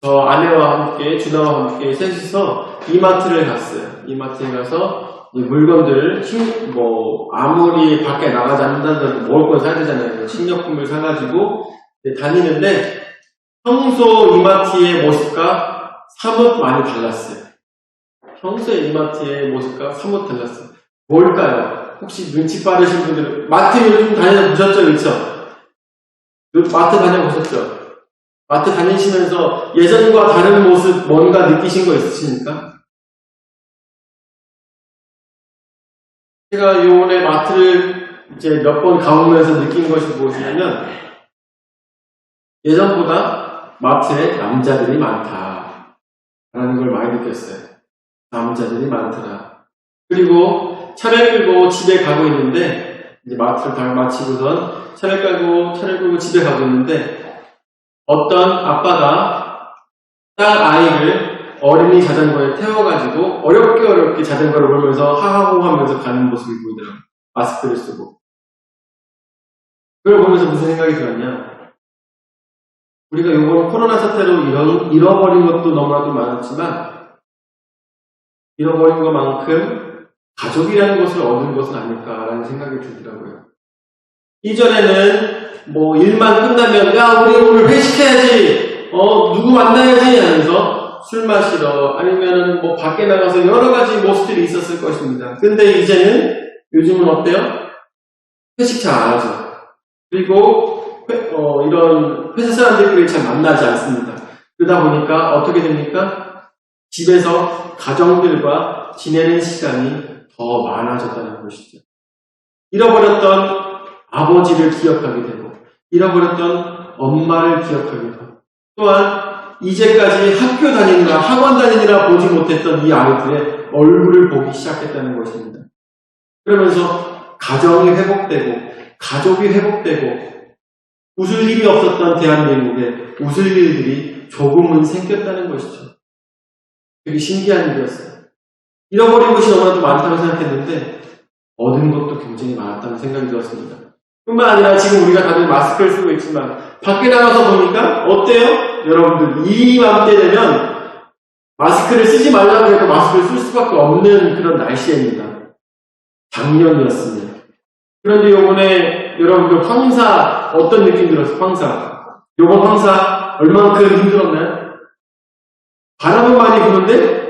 저 아내와 함께, 준하와 함께 셋이서 이마트를 갔어요. 이마트에 가서 물건들을, 아무리 밖에 나가지 않는다고 먹을 건 사야 되잖아요. 식료품을 사가지고 다니는데 평소 이마트의 모습과 사뭇 많이 달랐어요. 평소의 이마트의 모습과 사뭇 달랐어요. 뭘까요? 혹시 눈치 빠르신 분들은 마트 요즘 다녀보셨죠? 그렇죠? 마트 다녀보셨죠? 마트 다니시면서 예전과 다른 모습 뭔가 느끼신 거 있으십니까? 제가 요번에 마트를 이제 몇 번 가보면서 느낀 것이 무엇이냐면 예전보다 마트에 남자들이 많다 라는 걸 많이 느꼈어요. 남자들이 많더라. 그리고 차를 끌고 집에 가고 있는데 이제 마트를 다 마치고선 차를 끌고 집에 가고 있는데 어떤 아빠가 딸 아이를 어린이 자전거에 태워가지고 어렵게 자전거를 몰면서 하하호 하면서 가는 모습이 보이더라고요. 마스크를 쓰고. 그걸 보면서 무슨 생각이 들었냐. 우리가 이번 코로나 사태로 잃어버린 것도 너무나도 많았지만 잃어버린 것만큼 가족이라는 것을 얻은 것은 아닐까라는 생각이 들더라고요. 이전에는 일만 끝나면 야 우리 오늘 회식해야지 누구 만나야지 하면서 술 마시러 아니면은 밖에 나가서 여러 가지 모습들이 있었을 것입니다. 근데 요즘은 어때요? 회식 잘 안 하죠. 그리고 이런 회사 사람들끼리 잘 만나지 않습니다. 그러다 보니까 어떻게 됩니까? 집에서 가정들과 지내는 시간이 더 많아졌다는 것이죠. 잃어버렸던 아버지를 기억하게 되고 잃어버렸던 엄마를 기억하게 되고 또한 이제까지 학교 다니느라 학원 다니느라 보지 못했던 이 아이들의 얼굴을 보기 시작했다는 것입니다. 그러면서 가정이 회복되고 가족이 회복되고 웃을 일이 없었던 대한민국에 웃을 일들이 조금은 생겼다는 것이죠. 되게 신기한 일이었어요. 잃어버린 것이 너무나도 많다고 생각했는데 얻은 것도 굉장히 많았다는 생각이 들었습니다. 뿐만 아니라 지금 우리가 다들 마스크를 쓰고 있지만 밖에 나가서 보니까 어때요? 여러분들 이맘때 되면 마스크를 쓰지 말라고 해도 마스크를 쓸 수밖에 없는 그런 날씨입니다. 작년이었습니다. 그런데 요번에 여러분들 황사 어떤 느낌 들었어요? 황사. 요번 황사 얼마만큼 힘들었나요? 바람은 많이 부는데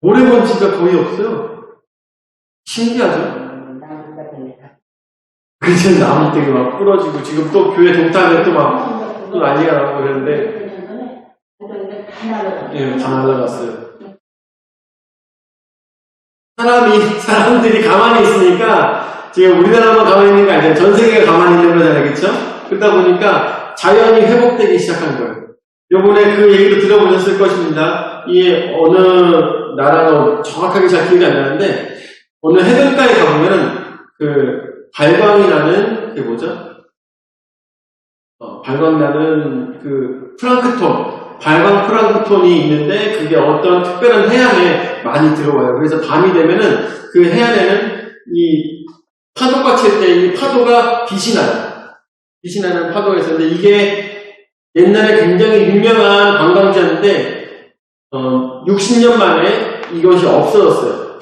모래먼지가 거의 없어요. 신기하죠? 그치, 나무 되게 막 부러지고, 지금 또 교회 동탄에 또 난리가 나고 그러는데, 예, 다 날라갔어요. 사람들이 가만히 있으니까, 지금 우리나라만 가만히 있는 게 아니라 전 세계가 가만히 있는 거잖아요, 그쵸? 그러다 보니까 자연이 회복되기 시작한 거예요. 요번에 그 얘기도 들어보셨을 것입니다. 이게 어느 나라로 정확하게 잘 기억이 안 나는데, 어느 해변가에 가보면은, 발광이 나는, 발광 나는 발광 플랑크톤이 있는데, 그게 어떤 특별한 해안에 많이 들어와요. 그래서 밤이 되면은, 그 해안에는 이 파도가 칠 때 이 파도가 빛이 나요. 빛이 나는 파도가 있었는데, 이게 옛날에 굉장히 유명한 관광지였는데, 60년 만에 이것이 없어졌어요.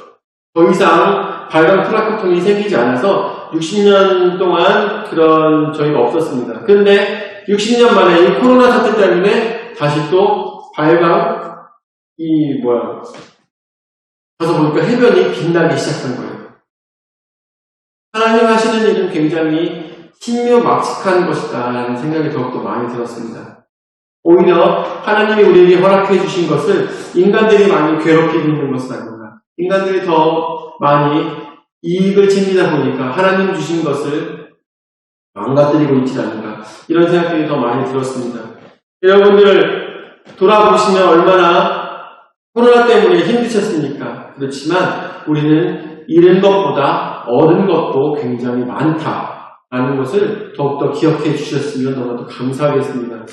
더 이상 발광 플랑크톤이 생기지 않아서, 60년 동안 저희가 없었습니다. 그런데 60년 만에 이 코로나 사태 때문에 다시 또 가서 보니까 해변이 빛나기 시작한 거예요. 하나님 하시는 일은 굉장히 신묘막측한 것이다라는 생각이 더욱더 많이 들었습니다. 오히려 하나님이 우리에게 허락해 주신 것을 인간들이 많이 괴롭히고 있는 것은 아닌가. 인간들이 더 많이 이익을 챙기다 보니까 하나님 주신 것을 망가뜨리고 있지 않는가 이런 생각들이 더 많이 들었습니다. 여러분들 돌아보시면 얼마나 코로나 때문에 힘드셨습니까? 그렇지만 우리는 잃은 것보다 얻은 것도 굉장히 많다라는 것을 더욱더 기억해 주셨으면 너무나도 감사하겠습니다.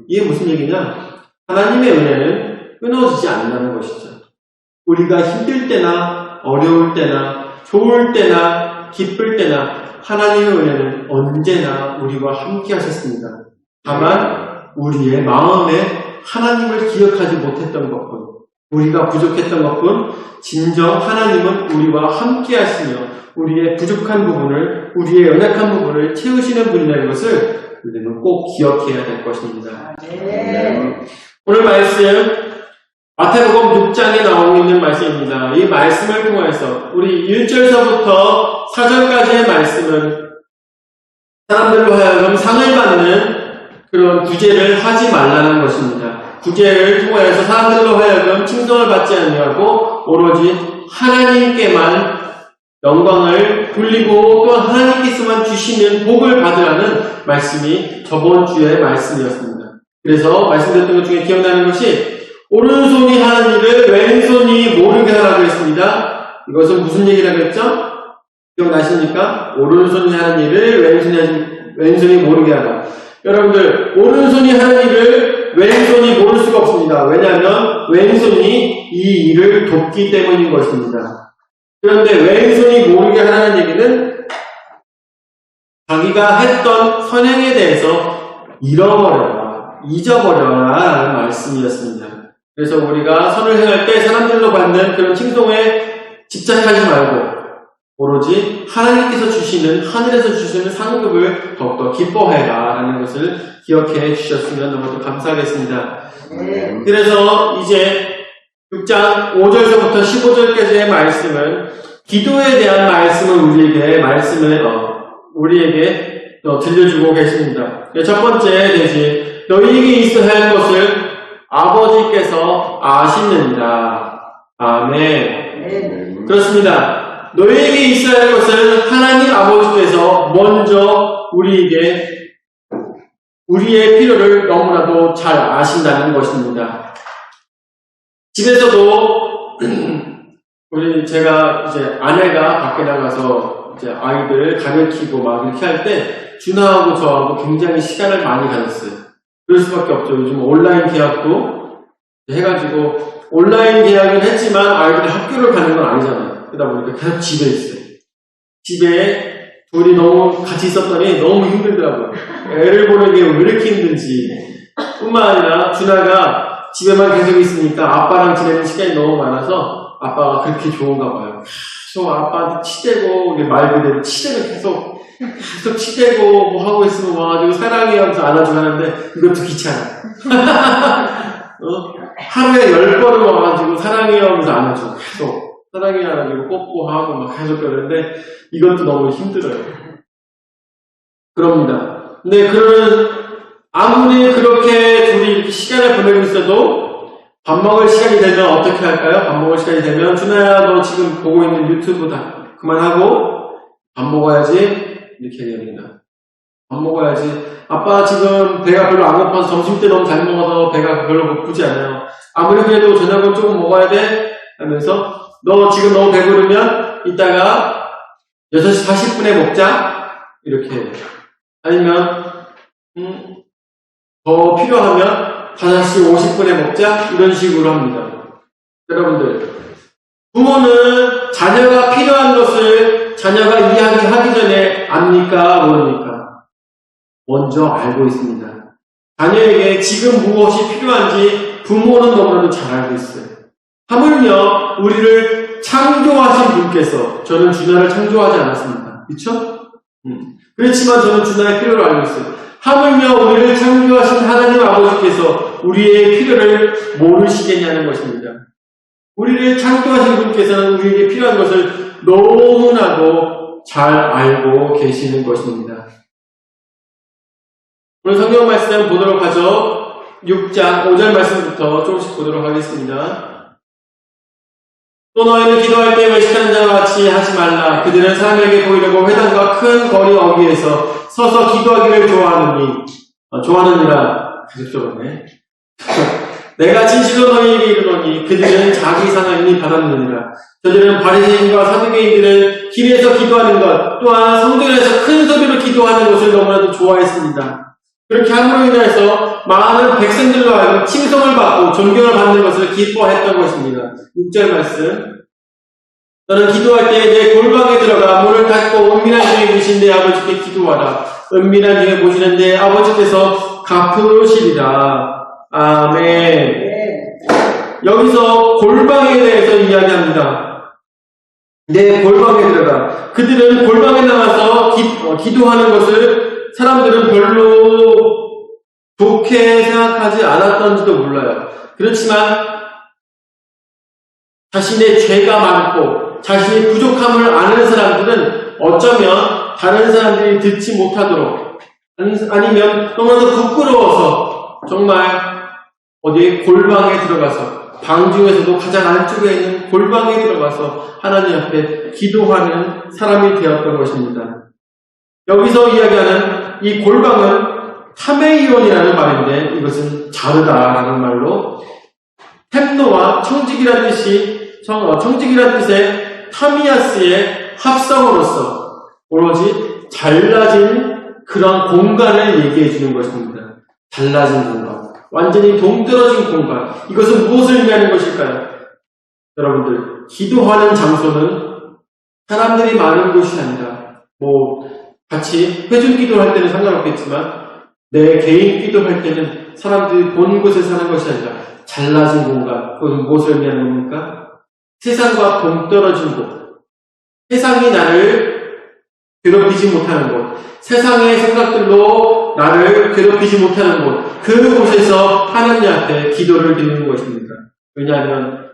이게 무슨 얘기냐? 하나님의 은혜는 끊어지지 않는다는 것이죠. 우리가 힘들 때나 어려울 때나 좋을 때나 기쁠 때나 하나님의 은혜는 언제나 우리와 함께 하셨습니다. 다만 우리의 마음에 하나님을 기억하지 못했던 것뿐, 우리가 부족했던 것뿐, 진정 하나님은 우리와 함께 하시며 우리의 부족한 부분을, 우리의 연약한 부분을 채우시는 분이라는 것을 우리는 꼭 기억해야 될 것입니다. 오늘 말씀 마태복음 6장에 나오고 있는 말씀입니다. 이 말씀을 통해서 우리 1절서부터 4절까지의 말씀은 사람들로 하여금 상을 받는 그런 구제를 하지 말라는 것입니다. 구제를 통하여서 사람들로 하여금 칭송을 받지 아니하고 오로지 하나님께만 영광을 돌리고 또 하나님께서만 주시는 복을 받으라는 말씀이 저번 주의 말씀이었습니다. 그래서 말씀드렸던 것 중에 기억나는 것이 오른손이 하는 일을 왼손이 모르게 하라고 했습니다. 이것은 무슨 얘기라고 했죠? 기억나십니까? 오른손이 하는 일을 왼손이 모르게 하라. 여러분들, 오른손이 하는 일을 왼손이 모를 수가 없습니다. 왜냐하면 왼손이 이 일을 돕기 때문인 것입니다. 그런데 왼손이 모르게 하라는 얘기는 자기가 했던 선행에 대해서 잊어버려라 라는 말씀이었습니다. 그래서 우리가 선을 행할 때 사람들로 받는 그런 칭송에 집착하지 말고 오로지 하나님께서 주시는, 하늘에서 주시는 상급을 더욱더 기뻐해라 라는 것을 기억해 주셨으면 너무도 감사하겠습니다. 그래서 이제 6장 5절서부터 15절까지의 말씀은 기도에 대한 말씀을 우리에게 들려주고 계십니다. 첫 번째 대신 너희에게 있어야 할 것을 아버지께서 아시느니라. 아멘. 그렇습니다. 너희에게 있어야 할 것을 하나님 아버지께서 먼저 우리의 필요를 너무나도 잘 아신다는 것입니다. 집에서도 제가 이제 아내가 밖에 나가서 이제 아이들 가르치고 막 이렇게 할 때 준하하고 저하고 굉장히 시간을 많이 가졌어요. 그럴 수밖에 없죠. 요즘 온라인 계약도 해가지고 온라인 계약은 했지만 아이들이 학교를 가는 건 아니잖아요. 그러다 보니까 계속 집에 있어요. 집에 둘이 너무 같이 있었더니 너무 힘들더라고요. 애를 보는 게 왜 이렇게 힘든지. 뿐만 아니라 준하가 집에만 계속 있으니까 아빠랑 지내는 시간이 너무 많아서 아빠가 그렇게 좋은가 봐요. 계속 아빠한테 치대고, 말 그대로 치대고 계속 치대고 뭐 하고 있으면 와가지고 사랑해 하면서 안아주고 하는데 이것도 귀찮아. 하루에 10번을 와가지고 사랑해 하면서 안아주고 계속 사랑해 안아주고 뽀뽀하고 막 계속 그러는데 이것도 너무 힘들어요. 그럽니다. 근데 아무리 그렇게 둘이 이렇게 시간을 보내고 있어도 밥 먹을 시간이 되면 어떻게 할까요? 밥 먹을 시간이 되면 준아야 너 지금 보고 있는 유튜브 다 그만하고 밥 먹어야지. 이렇게 얘기합니다. 밥 먹어야지. 아빠 지금 배가 별로 안 고파서 점심 때 너무 잘 먹어서 배가 별로 고프지 않아요. 아무리 그래도 저녁은 조금 먹어야 돼? 하면서 너 지금 너무 배부르면 이따가 6시 40분에 먹자? 이렇게 해요. 아니면 더 필요하면 5시 50분에 먹자? 이런 식으로 합니다. 여러분들, 부모는 자녀가 필요한 것을 자녀가 이야기하기 전에 압니까? 모릅니까? 먼저 알고 있습니다. 자녀에게 지금 무엇이 필요한지 부모는 너무나도 잘 알고 있어요. 하물며 우리를 창조하신 분께서, 저는 준하를 창조하지 않았습니다. 그렇죠? 그렇지만 저는 준하의 필요를 알고 있어요. 하물며 우리를 창조하신 하나님 아버지께서 우리의 필요를 모르시겠냐는 것입니다. 우리를 창조하신 분께서는 우리에게 필요한 것을 너무나도 잘 알고 계시는 것입니다. 오늘 성경 말씀 보도록 하죠. 6장 5절 말씀부터 조금씩 보도록 하겠습니다. 또 너희는 기도할 때 외식하는 자와 같이 하지 말라. 그들은 사람에게 보이려고 회당과 큰 거리 어귀에서 서서 기도하기를 좋아하느니라. 계속 적었네. 내가 진실로 너희에게 이르노니 그들은 자기 상을 이미 받았느니라. 저들은 바리새인과 사두개인들은 길에서 기도하는 것, 또한 성전에서 큰 소리로 기도하는 것을 너무나도 좋아했습니다. 그렇게 함으로 인해서 많은 백성들로 하여금 칭송을 받고 존경을 받는 것을 기뻐했던 것입니다. 6절 말씀. 너는 기도할 때 내 골방에 들어가 문을 닫고 은밀한 중에 계신 내 아버지께 기도하라. 은밀한 중에 보시는 내 아버지께서 갚으시리라. 아멘. 여기서 골방에 대해서 이야기합니다. 내 골방에 들어가. 그들은 골방에 나가서 기도하는 것을 사람들은 별로 좋게 생각하지 않았던지도 몰라요. 그렇지만 자신의 죄가 많고 자신의 부족함을 아는 사람들은 어쩌면 다른 사람들이 듣지 못하도록 아니면 너무나도 부끄러워서 정말 어디 골방에 들어가서 방 중에서도 가장 안쪽에 있는 골방에 들어가서 하나님 앞에 기도하는 사람이 되었던 것입니다. 여기서 이야기하는 이 골방은 타메이온이라는 말인데 이것은 자르다라는 말로 템노와 청직이라는 뜻의 타미아스의 합성어로서 오로지 잘라진 그런 공간을 얘기해 주는 것입니다. 잘라진 공간. 완전히 동떨어진 공간. 이것은 무엇을 의미하는 것일까요? 여러분들, 기도하는 장소는 사람들이 많은 곳이 아니라 같이 회중 기도를 할 때는 상관없겠지만 내 개인 기도할 때는 사람들이 본 곳에서 하는 것이 아니라 잘라진 공간. 그것은 무엇을 의미하는 겁니까? 세상과 동떨어진 곳. 세상이 나를 괴롭히지 못하는 곳. 세상의 생각들로 나를 괴롭히지 못하는 곳. 그곳에서 하나님 앞에 기도를 드리는 것입니다. 왜냐하면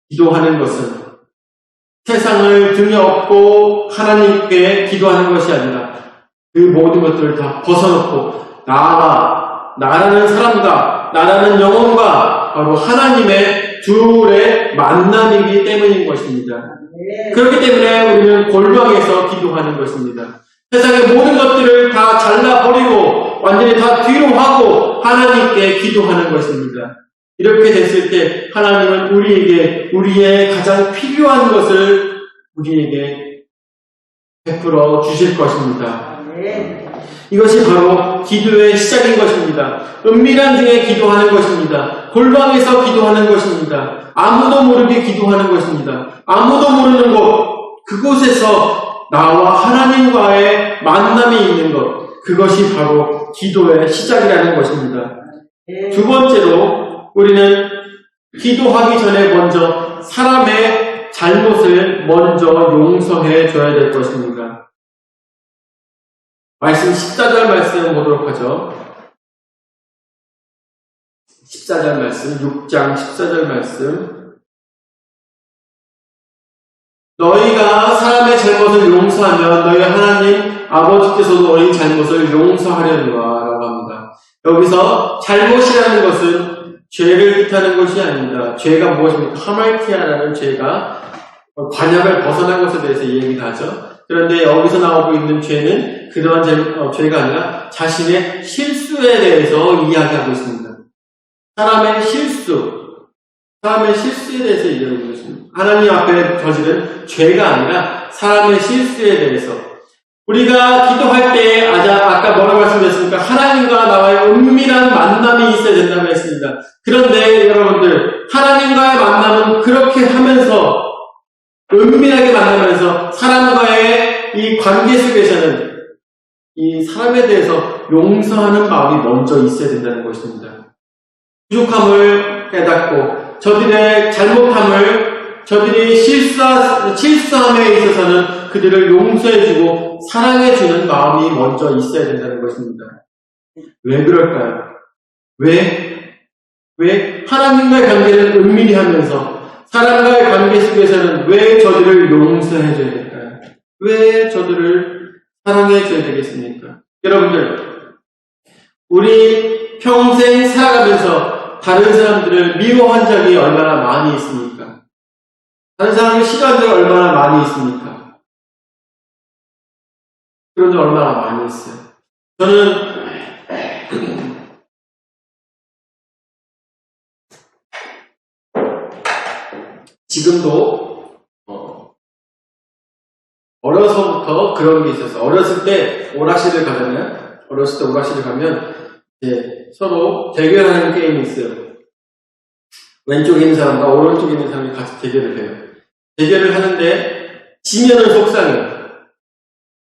기도하는 것은 세상을 등에 업고 하나님께 기도하는 것이 아니라 그 모든 것들을 다 벗어놓고 나라는 사람과 나라는 영혼과 바로 하나님의 둘의 만남이기 때문인 것입니다. 그렇기 때문에 우리는 골방에서 기도하는 것입니다. 세상의 모든 것들을 다 잘라버리고 완전히 다 뒤로 하고 하나님께 기도하는 것입니다. 이렇게 됐을 때 하나님은 우리에게 우리의 가장 필요한 것을 우리에게 베풀어 주실 것입니다. 이것이 바로 기도의 시작인 것입니다. 은밀한 중에 기도하는 것입니다. 골방에서 기도하는 것입니다. 아무도 모르게 기도하는 것입니다. 아무도 모르는 곳, 그곳에서 나와 하나님과의 만남이 있는 것, 그것이 바로 기도의 시작이라는 것입니다. 두 번째로 우리는 기도하기 전에 먼저 사람의 잘못을 먼저 용서해 줘야 될 것입니다. 말씀 14절 말씀 보도록 하죠. 14절 말씀, 6장 14절 말씀. 너희가 사람의 잘못을 용서하면 너희 하나님 아버지께서도 너희 잘못을 용서하려니와 라고 합니다. 여기서 잘못이라는 것은 죄를 뜻하는 것이 아닙니다. 죄가 무엇입니까? 하말티아라는 죄가 관약을 벗어난 것에 대해서 얘기를 하죠. 그런데 여기서 나오고 있는 죄는 그러한 죄가 아니라 자신의 실수에 대해서 이야기하고 있습니다. 사람의 실수에 대해서 얘기하고 있습니다. 하나님 앞에 저지른 죄가 아니라 사람의 실수에 대해서. 우리가 기도할 때 아까 뭐라고 말씀드렸습니까? 하나님과 나와의 은밀한 만남이 있어야 된다고 했습니다. 그런데 여러분들, 하나님과의 만남은 그렇게 하면서 은밀하게 만나면서 사람과의 이 관계 속에서는 이 사람에 대해서 용서하는 마음이 먼저 있어야 된다는 것입니다. 부족함을 깨닫고 저들의 잘못함을 저들이 실수함에 있어서는 그들을 용서해주고 사랑해주는 마음이 먼저 있어야 된다는 것입니다. 왜 그럴까요? 왜 하나님과의 관계를 은밀히 하면서 사람과의 관계 속에서는 왜 저들을 용서해줘야 될까요? 왜 저들을 사랑해줘야 되겠습니까? 여러분들, 우리 평생 살아가면서 다른 사람들을 미워한 적이 얼마나 많이 있습니까? 다른 사람을 싫어한 적이 얼마나 많이 있습니까? 그런 적 얼마나 많이 있어요. 저는 지금도 어려서부터 그런 게 있었어요. 어렸을 때 오락실을 가잖아요. 어렸을 때 오락실을 가면 서로 대결하는 게임이 있어요. 왼쪽에 있는 사람과 오른쪽에 있는 사람이 같이 대결을 해요. 대결을 하는데 지면은 속상해요.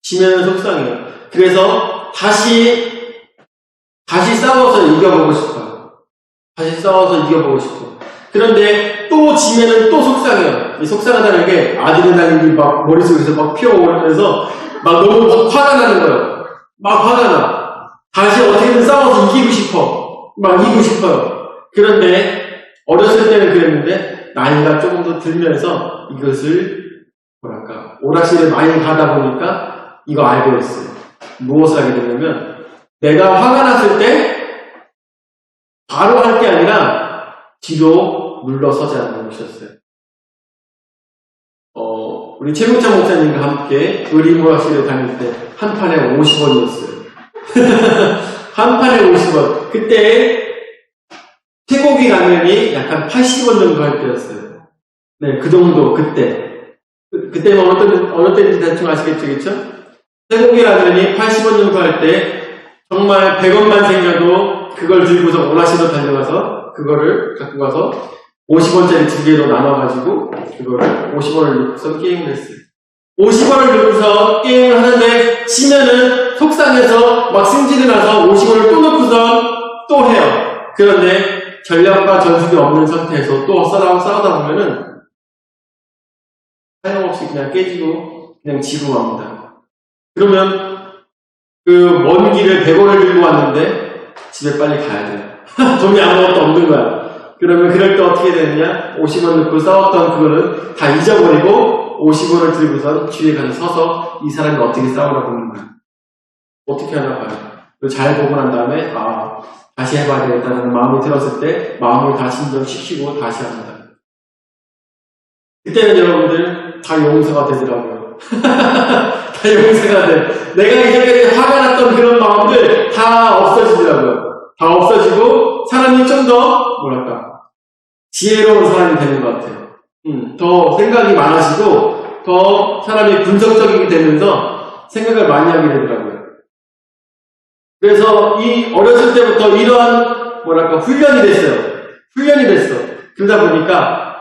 지면은 속상해요. 그래서 다시 다시 싸워서 이겨보고 싶어요. 다시 싸워서 이겨보고 싶어. 그런데 또 지면은 또 속상해요. 이 속상하다는 게 아드레날린이 막 머릿속에서 막 피어오르면서 막 너무 막 화가 나는 거예요. 막 화가 나. 다시 어떻게든 싸워서 이기고 싶어. 막 이기고 싶어요. 그런데 어렸을 때는 그랬는데 나이가 조금 더 들면서 이것을 오락실에 많이 가다 보니까 이거 알고 있어요. 무엇을 하게 되냐면 내가 화가 났을 때 바로 할 게 아니라 뒤로 물러서자는 것이었어요. 우리 최국찬 목사님과 함께 의리무학실에 다닐 때 한 판에 50원이었어요. 한 판에 50원. 그때 쇠고기 라면이 약간 80원 정도 할 때였어요. 네, 그 정도 그때는 어느 때인지 대충 아시겠죠, 그쵸? 쇠고기 라면이 80원 정도 할 때 정말 100원만 생겨도 그걸 들고서 오락실로 달려가서 그거를 갖고 가서 50원짜리 두 개로 나눠가지고 그거를 50원을 넣고서 게임을 했어요. 50원을 넣고서 게임을 하는데 지면은 속상해서 막 승진을 나서 50원을 또 넣고서 또 해요. 그런데 전략과 전술이 없는 상태에서 또 싸우다 보면은 사용없이 그냥 깨지고 그냥 지고 맙니다. 그러면 그 먼 길을 100원을 들고 왔는데 집에 빨리 가야 돼요. 돈이 아무것도 없는 거야. 그러면 그럴 때 어떻게 되느냐? 50원 넣고 싸웠던 그거는 다 잊어버리고 50원을 들고서 뒤에 가서 서서 이 사람이 어떻게 싸우나 보는 거야. 어떻게 하나 봐요. 잘 보고 난 다음에 다시 해봐야 되겠다는 마음이 들었을 때 마음을 다 진정시키고 다시 합니다. 그때는 여러분들 다 용서가 되더라고요. 다 용서가 돼. 내가 이제까지 화가 났던 그런 마음들 다 없어지더라고요. 다 없어지고 사람이 좀 더 지혜로운 사람이 되는 것 같아요. 더 생각이 많아지고 더 사람이 분석적이게 되면서 생각을 많이 하게 되더라고요. 그래서 이 어렸을 때부터 이러한 훈련이 됐어. 그러다 보니까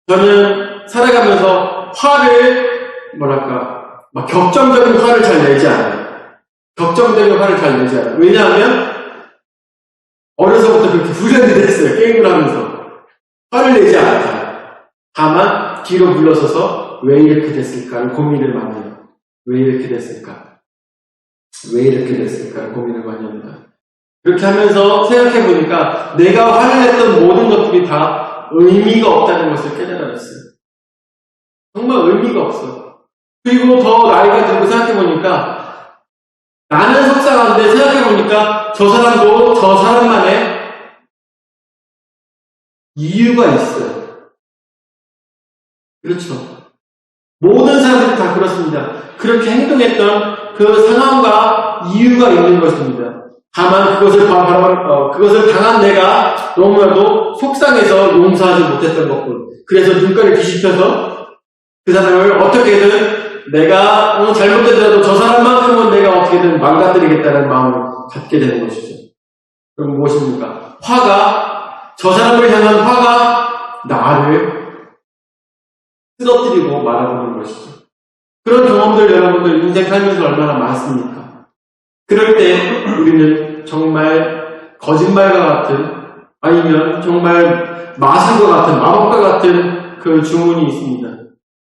저는 살아가면서 화를 막 격정적인 화를 잘 내지 않아요. 왜냐하면 어려서부터 그렇게 훈련이 됐어요. 게임을 하면서 화를 내지 않아요. 다만 뒤로 물러서서 왜 이렇게 됐을까를 고민을 많이 해요. 왜 이렇게 됐을까를 고민을 많이 합니다. 그렇게 하면서 생각해보니까 내가 화를 냈던 모든 것들이 다 의미가 없다는 것을 깨달았어요. 정말 의미가 없어. 그리고 더 나이가 들고 생각해보니까 나는 속상한데 생각해보니까 저 사람도 저 사람만의 이유가 있어요. 그렇죠. 모든 사람들이 다 그렇습니다. 그렇게 행동했던 그 상황과 이유가 있는 것입니다. 다만 그것을 당한 내가 너무나도 속상해서 용서하지 못했던 것뿐. 그래서 눈가를 뒤집혀서 그 사람을 어떻게든 내가 잘못되더라도 저 사람만큼은 내가 어떻게든 망가뜨리겠다는 마음을 갖게 되는 것이죠. 그럼 무엇입니까? 저 사람을 향한 화가 나를 쓰러뜨리고 말아보는 것이죠. 그런 경험들 여러분들 인생 살면서 얼마나 많습니까? 그럴 때 우리는 정말 거짓말과 같은 아니면 정말 마술과 같은 마법과 같은 그 주문이 있습니다.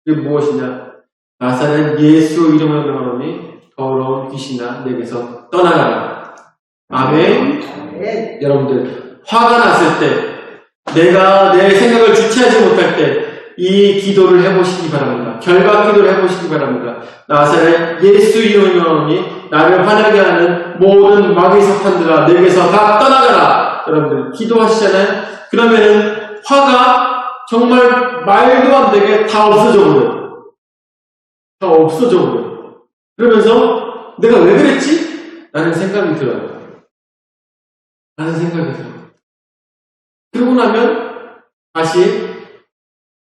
그게 무엇이냐? 나사렛 예수 이름으로 명하노니 더러운 귀신아 내게서 떠나가라. 아멘. 여러분들 화가 났을 때 내가 내 생각을 주체하지 못할 때 이 기도를 해보시기 바랍니다. 결박 기도를 해보시기 바랍니다. 나사렛 예수 이름으로 명하노니 나를 화나게 하는 모든 마귀 사탄들아 내게서 다 떠나가라. 여러분들 기도하시잖아요. 그러면은 화가 정말 말도 안 되게 다 없어져 버려요. 그러면서 내가 왜 그랬지? 라는 생각이 들어요. 그러고 나면 다시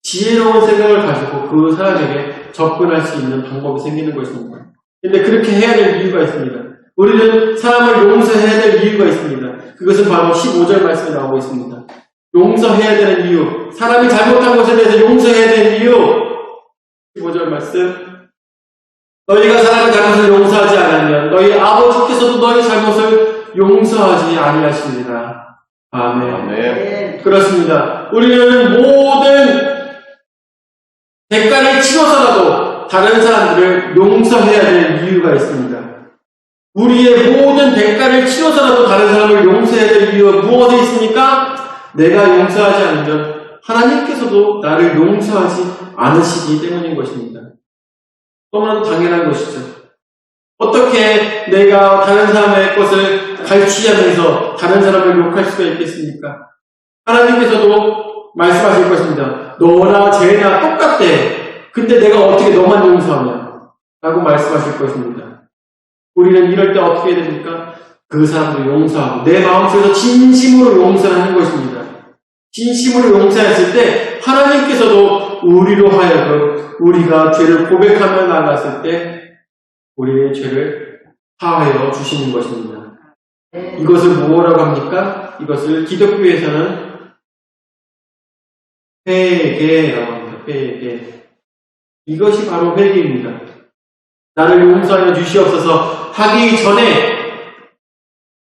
지혜로운 생각을 가지고 그 사람에게 접근할 수 있는 방법이 생기는 것입니다. 근데 그렇게 해야 될 이유가 있습니다. 우리는 사람을 용서해야 될 이유가 있습니다. 그것은 바로 15절 말씀에 나오고 있습니다. 용서해야 되는 이유, 사람이 잘못한 것에 대해서 용서해야 되는 이유. 15절 말씀. 너희가 사람의 잘못을 용서하지 않으면 너희 아버지께서도 너희 잘못을 용서하지 아니하십니다. 아멘. 아멘. 그렇습니다. 우리는 모든 대가를 치러서라도 다른 사람들을 용서해야 될 이유가 있습니다. 우리의 모든 대가를 치러서라도 다른 사람을 용서해야 될 이유가 무엇에 있습니까? 내가 용서하지 않으면 하나님께서도 나를 용서하지 않으시기 때문인 것입니다. 너무나도 당연한 것이죠. 어떻게 내가 다른 사람의 것을 갈취하면서 다른 사람을 욕할 수가 있겠습니까? 하나님께서도 말씀하실 것입니다. 너나 쟤나 똑같대. 근데 내가 어떻게 너만 용서하냐? 라고 말씀하실 것입니다. 우리는 이럴 때 어떻게 해야 됩니까? 그 사람도 용서하고 내 마음속에서 진심으로 용서를 하는 것입니다. 진심으로 용서했을 때 하나님께서도 우리로 하여금 우리가 죄를 고백하며 나갔을 때 우리의 죄를 사하여 주시는 것입니다. 이것을 뭐라고 합니까? 이것을 기독교에서는 회개라고 합니다. 회개. 이것이 바로 회개입니다. 나를 용서하여 주시옵소서 하기 전에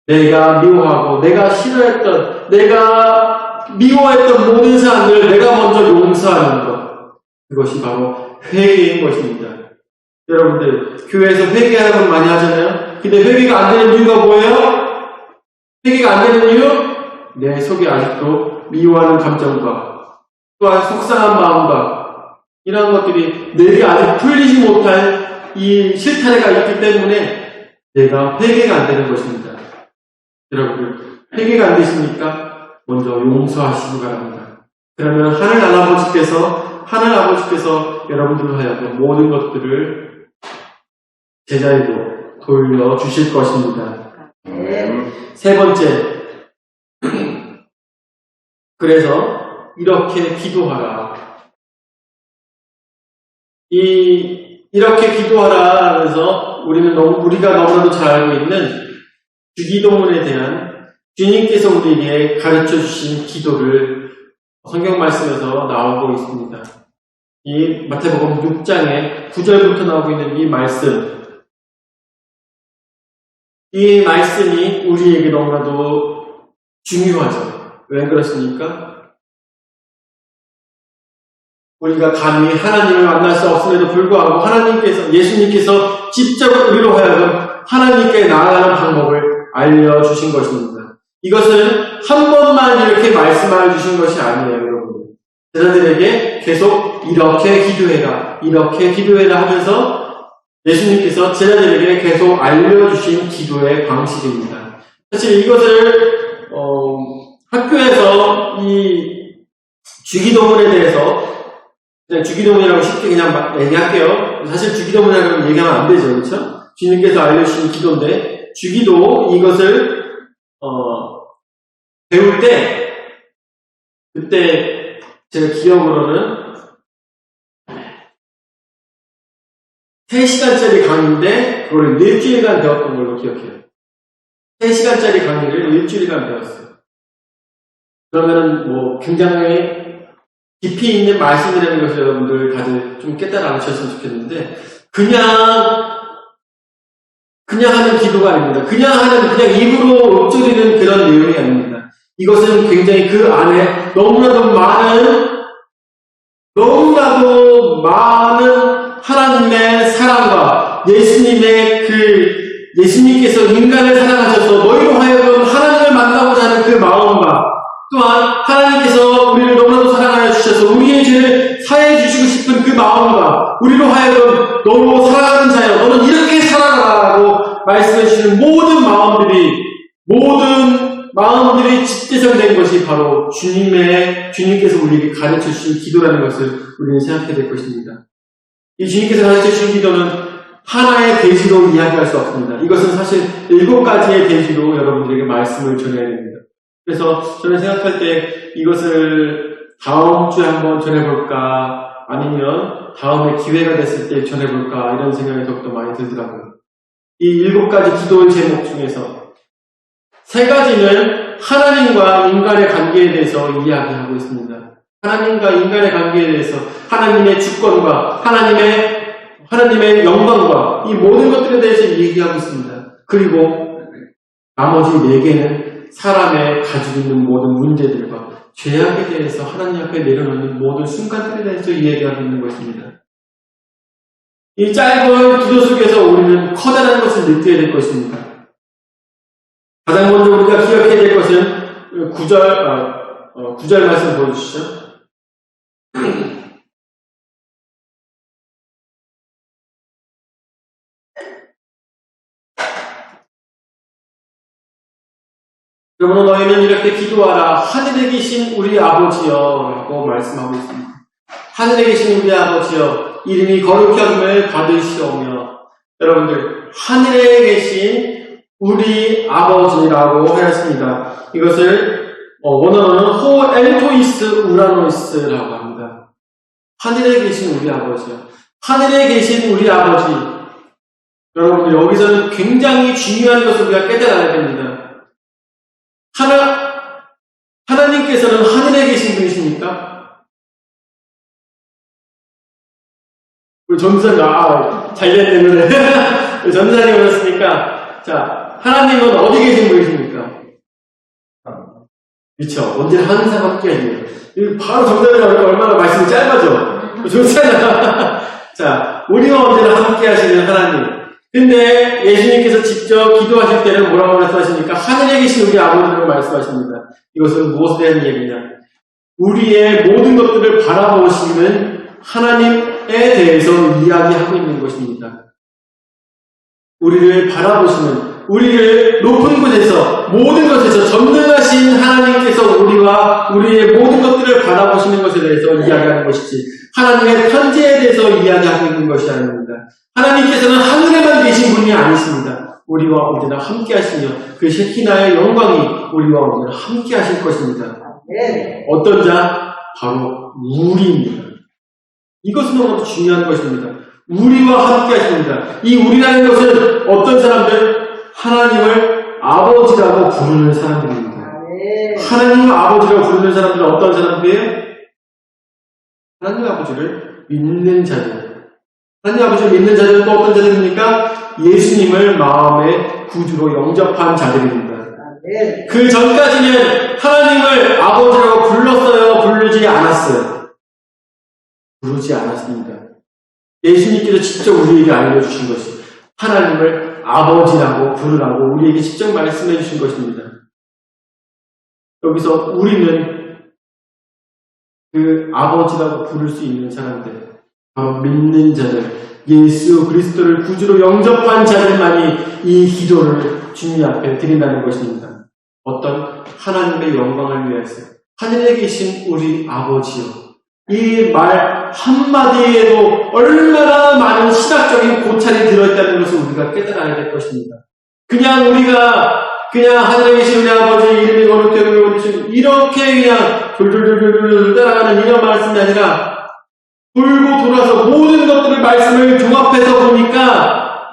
내가 미워하고 내가 싫어했던 내가 미워했던 모든 사람들을 내가 먼저 용서하는 것, 그것이 바로 회개인 것입니다. 여러분들 교회에서 회개하는 건 많이 하잖아요. 근데 회개가 안 되는 이유가 뭐예요? 회개가 안 되는 이유? 내 속에 아직도 미워하는 감정과 또한 속상한 마음과 이런 것들이 내게 아직 풀리지 못한 이 실타래가 있기 때문에 내가 회개가 안 되는 것입니다. 여러분들 회개가 안 되십니까? 먼저 용서하시기 바랍니다. 그러면 하늘 아버지께서 여러분들로 하여금 모든 것들을 제자리로 돌려주실 것입니다. 세 번째, 그래서 이렇게 기도하라. 이렇게 기도하라 하면서 우리가 너무나도 잘 알고 있는 주기도문에 대한 주님께서 우리에게 가르쳐 주신 기도를 성경 말씀에서 나오고 있습니다. 이 마태복음 6장에 9절부터 나오고 있는 이 말씀이 우리에게 너무나도 중요하죠. 왜 그렇습니까? 우리가 감히 하나님을 만날 수 없음에도 불구하고 예수님께서 직접 우리로 하여금 하나님께 나아가는 방법을 알려주신 것입니다. 이것은 한 번만 이렇게 말씀해 주신 것이 아니에요, 여러분. 제자들에게 계속 이렇게 기도해라 하면서 예수님께서 제자들에게 계속 알려주신 기도의 방식입니다. 사실 이것을 학교에서 이 주기도문에 대해서 그냥 주기도문이라고 쉽게 그냥 얘기할게요. 사실 주기도문이라고 얘기하면 안 되죠, 그렇죠? 주님께서 알려주신 기도인데 주기도 이것을 배울 때 그때 제가 기억으로는 3시간짜리 강의인데 그걸 일주일간 배웠던 걸로 기억해요. 3시간짜리 강의를 일주일간 배웠어요. 그러면은 굉장히 깊이 있는 말씀이라는 것을 여러분들 다들 좀 깨달아 알으셨으면 좋겠는데 그냥 하는 기도가 아닙니다. 그냥 입으로 읊조리는 그런 내용이 아닙니다. 이것은 굉장히 그 안에 너무나도 많은 하나님의 사랑과 예수님께서 인간을 사랑하셔서 너희로 하여금 하나님을 만나고자 하는 그 마음과 또한 하나님께서 우리를 너무나도 사랑하여 주셔서 우리의 죄를 사해해 주시고 싶은 그 마음과 우리로 하여금 너무 사랑하는 자여 너는 이렇게 살아가라고 말씀해 주시는 모든 마음들이 집대성된 것이 바로 주님께서 우리에게 가르쳐 주신 기도라는 것을 우리는 생각해야 될 것입니다. 이 주님께서 가르쳐 주신 기도는 하나의 대지로 이야기할 수 없습니다. 이것은 사실 7가지의 대지로 여러분들에게 말씀을 전해야 됩니다. 그래서 저는 생각할 때 이것을 다음 주에 한번 전해볼까 아니면 다음에 기회가 됐을 때 전해볼까 이런 생각이 더욱더 많이 들더라고요. 이 7가지 기도의 제목 중에서 3가지는 하나님과 인간의 관계에 대해서 이야기하고 있습니다. 하나님과 인간의 관계에 대해서 하나님의 주권과 하나님의 영광과 이 모든 것들에 대해서 얘기하고 있습니다. 그리고 나머지 4개는 사람의 가지고 있는 모든 문제들과 죄악에 대해서 하나님 앞에 내려놓는 모든 순간들에 대해서 이야기하고 있는 것입니다. 이 짧은 기도 속에서 우리는 커다란 것을 느껴야 될 것입니다. 가장 먼저 우리가 기억해야 될 것은 9절 말씀 보여주시죠. 그러므로 너희는 이렇게 기도하라. 하늘에 계신 우리 아버지여 라고 말씀하고 있습니다. 하늘에 계신 우리 아버지여, 이름이 거룩히 여김을 받으시오며. 여러분들, 하늘에 계신 우리 아버지라고 하였습니다. 이것을 원어로는 호엘토이스 우라노이스라고 합니다. 하늘에 계신 우리 아버지요. 하늘에 계신 우리 아버지. 여러분들, 여기서는 굉장히 중요한 것을 우리가 깨달아야 됩니다. 하나님께서는 하늘에 계신 분이십니까? 우리 전도사님, 잘 됐네, 그래. 전도사님 오셨으니까. 자, 하나님은 어디 계신 분이십니까? 그렇죠. 언제나 항상 함께 하세요. 바로 전도사님 얼마나 말씀이 짧아져. 좋잖아. 자, 우리가 언제나 함께 하시는 하나님. 근데 예수님께서 직접 기도하실 때는 뭐라고 말씀하십니까? 하늘에 계신 우리 아버지라고 말씀하십니다. 이것은 무엇에 대한 얘기냐? 우리의 모든 것들을 바라보시는 하나님에 대해서 이야기하고 있는 것입니다. 우리를 바라보시는, 우리를 높은 곳에서, 모든 것에서 전능하신 하나님께서 우리와 우리의 모든 것들을 바라보시는 것에 대해서 이야기하는 것이지, 하나님의 편지에 대해서 이야기하고 있는 것이 아닙니다. 하나님께서는 하늘에만 계신 분이 아니십니다. 우리와 언제나 함께 하시며 그 셰키나의 영광이 우리와 언제나 함께 하실 것입니다. 어떤 자? 바로 우리입니다. 이것은 너무도 중요한 것입니다. 우리와 함께 하십니다. 이 우리라는 것은 어떤 사람들? 하나님을 아버지라고 부르는 사람들입니다. 하나님을 아버지라고 부르는 사람들은 어떤 사람들이에요? 하나님 아버지를 믿는 자들. 하나님 아버지를 믿는 자들은 또 어떤 자들입니까? 예수님을 마음의 구주로 영접한 자들입니다. 그 전까지는 하나님을 아버지라고 불렀어요? 부르지 않았어요? 부르지 않았습니다. 예수님께서 직접 우리에게 알려주신 것이 하나님을 아버지라고 부르라고 우리에게 직접 말씀해 주신 것입니다. 여기서 우리는 그 아버지라고 부를 수 있는 사람들, 바로 믿는 자들, 예수 그리스도를 구주로 영접한 자들만이 이 기도를 주님 앞에 드린다는 것입니다. 어떤 하나님의 영광을 위해서 하늘에 계신 우리 아버지요. 이 말 한마디에도 얼마나 많은 신학적인 고찰이 들어있다는 것을 우리가 깨달아야 될 것입니다. 그냥 하늘에 계신 우리 아버지 이름이 거룩히 여김을 이렇게 그냥 돌돌돌돌 따라가는 이런 말씀이 아니라 돌고 돌아서 모든 것들을 말씀을 종합해서 보니까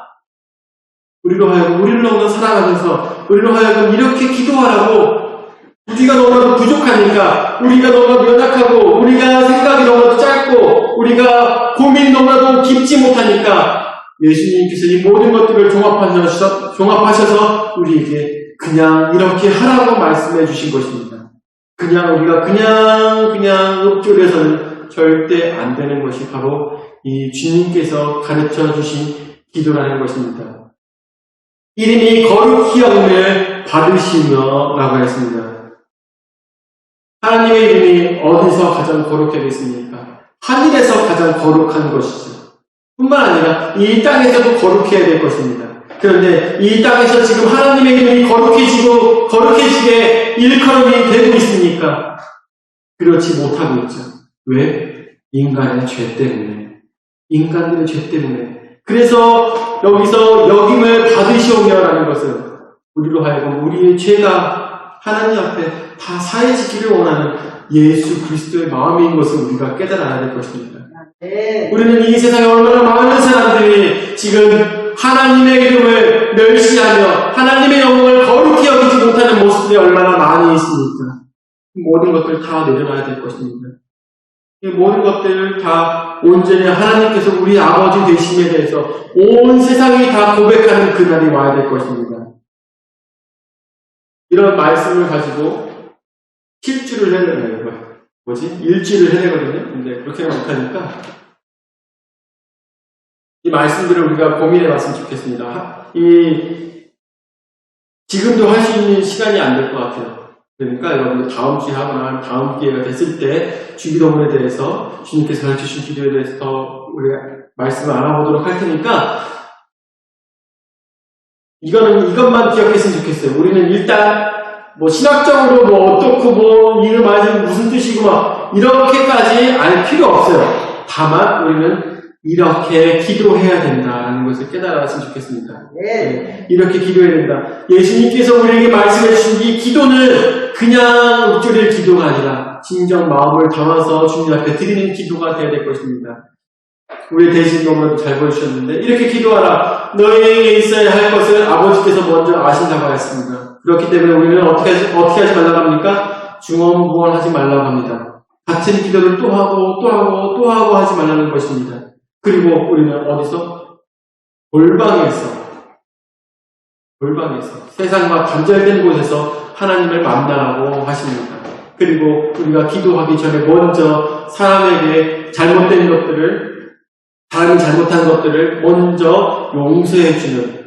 우리로 하여금 우리를 너무나 사랑하면서 우리로 하여금 이렇게 기도하라고 우리가 너무나도 부족하니까 우리가 너무나도 연약하고 우리가 생각이 너무나도 짧고 우리가 고민이 너무나도 깊지 못하니까 예수님께서 이 모든 것들을 종합하셔서 우리에게 그냥 이렇게 하라고 말씀해 주신 것입니다. 그냥 우리가 그냥 읊조려서는 절대 안 되는 것이 바로 이 주님께서 가르쳐 주신 기도라는 것입니다. 이름이 거룩히 여김을 받으시며 라고 했습니다. 하나님의 이름이 어디서 가장 거룩하겠습니까? 하늘에서 가장 거룩한 것이죠. 뿐만 아니라 이 땅에서도 거룩해야 될 것입니다. 그런데 이 땅에서 지금 하나님의 이름이 거룩해지게 일컬음이 되고 있습니까? 그렇지 못하고 있죠. 왜? 인간의 죄 때문에. 인간들의 죄 때문에. 그래서 여기서 여김을 받으시오며라는 것은 우리로 하여금 우리의 죄가 하나님 앞에 다 사해지기를 원하는 예수 그리스도의 마음인 것을 우리가 깨달아야 될 것입니다. 우리는 이 세상에 얼마나 많은 사람들이 지금 하나님의 이름을 멸시하며 하나님의 영광을 거룩히 여기지 못하는 모습들이 얼마나 많이 있습니까? 모든 것들 다 내려놔야 될 것입니다. 이 모든 것들을 다 온전히 하나님께서 우리 아버지 되심에 대해서 온 세상이 다 고백하는 그날이 와야 될 것입니다. 이런 말씀을 가지고 실주를 해내는 일주를 해내거든요. 근데 그렇게 못하니까 이 말씀들을 우리가 고민해 봤으면 좋겠습니다. 지금도 할 수 있는 시간이 안 될 것 같아요. 그러니까 여러분들 다음 주에 하거나 다음 기회가 됐을 때 주기도문에 대해서 주님께서 가르쳐주신 기도에 대해서 더 우리가 말씀을 알아보도록 할 테니까 이것만 기억했으면 좋겠어요. 우리는 일단 신학적으로 어떻고 이거 말씀이 무슨 뜻이고 이렇게까지 알 필요 없어요. 다만 우리는 이렇게 기도해야 된다는 것을 깨달았으면 좋겠습니다. 네. 이렇게 기도해야 된다. 예수님께서 우리에게 말씀해 주신 이 기도는 그냥 읊조릴 기도가 아니라 진정 마음을 담아서 주님 앞에 드리는 기도가 되어야 될 것입니다. 우리 대신 너무나도 잘 보여주셨는데 이렇게 기도하라. 너희에게 있어야 할 것을 아버지께서 먼저 아신다고 하였습니다. 그렇기 때문에 우리는 어떻게 하지 말라고 합니까? 중언부언하지 말라고 합니다. 같은 기도를 또 하고 하지 말라는 것입니다. 그리고 우리는 어디서? 골방에서 세상과 단절된 곳에서 하나님을 만나라고 하십니다. 그리고 우리가 기도하기 전에 먼저 사람이 잘못한 것들을 먼저 용서해주는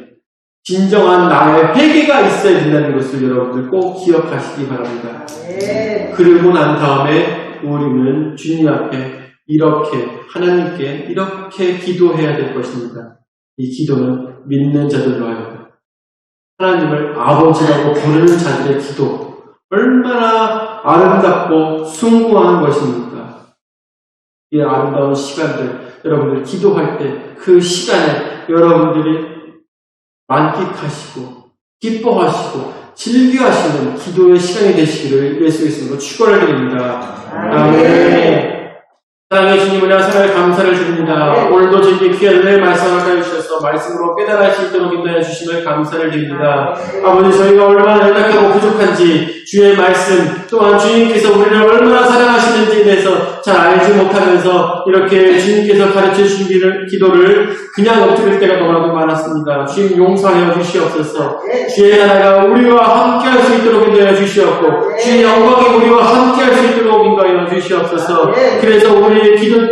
진정한 나의 회개가 있어야 된다는 것을 여러분들 꼭 기억하시기 바랍니다. 그러고 난 다음에 우리는 주님 앞에 하나님께 이렇게 기도해야 될 것입니다. 이 기도는 믿는 자들로 하여금 하나님을 아버지라고 부르는 자들의 기도, 얼마나 아름답고 숭고한 것입니까? 이 아름다운 시간들, 여러분들 기도할 때 그 시간에 여러분들이 만끽하시고 기뻐하시고 즐겨하시는 기도의 시간이 되시기를 예수의 이름으로 축원을 드립니다. 아멘. 사랑의 주님 은혜와 사랑을 감사를 드립니다. 오늘도 저희에게 귀한 은혜의 말씀을 하여 주셔서 말씀으로 깨달을 수 있도록 인도해 주심을 감사를 드립니다. 아버지, 저희가 얼마나 연약하고 부족한지 주의 말씀 또한 주님께서 우리를 얼마나 사랑하시는지에 대해서 잘 알지 못하면서 이렇게 주님께서 가르쳐 주신 기도를 그냥 엎드릴 때가 너무나도 많았습니다. 주님 용서하여 주시옵소서. 주의 나라가 우리와 함께할 수 있도록 인도해 주시옵고 주의 영광이 우리와 함께할 수 있도록 인도하여 주시옵소서. 그래서 우리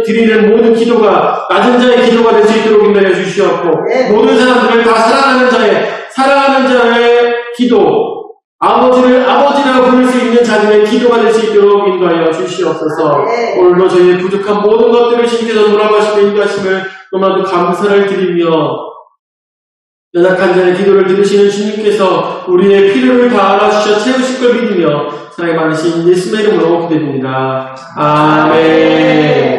드리는 모든 기도가 낮은 자의 기도가 될 수 있도록 인도해 주시옵고 모든 사람들을 다 사랑하는 자의 기도, 아버지라고 부를 수 있는 자들의 기도가 될 수 있도록 인도하여 주시옵소서. 오늘도 저희의 부족한 모든 것들을 주님께서 돌아가시며 인도하심을 너무나도 감사를 드리며 연약한 자의 기도를 들으시는 주님께서 우리의 필요를 다 알아주셔 채우실 걸 믿으며 사랑이 많으신 예수의 이름으로 기도드립니다. 아멘.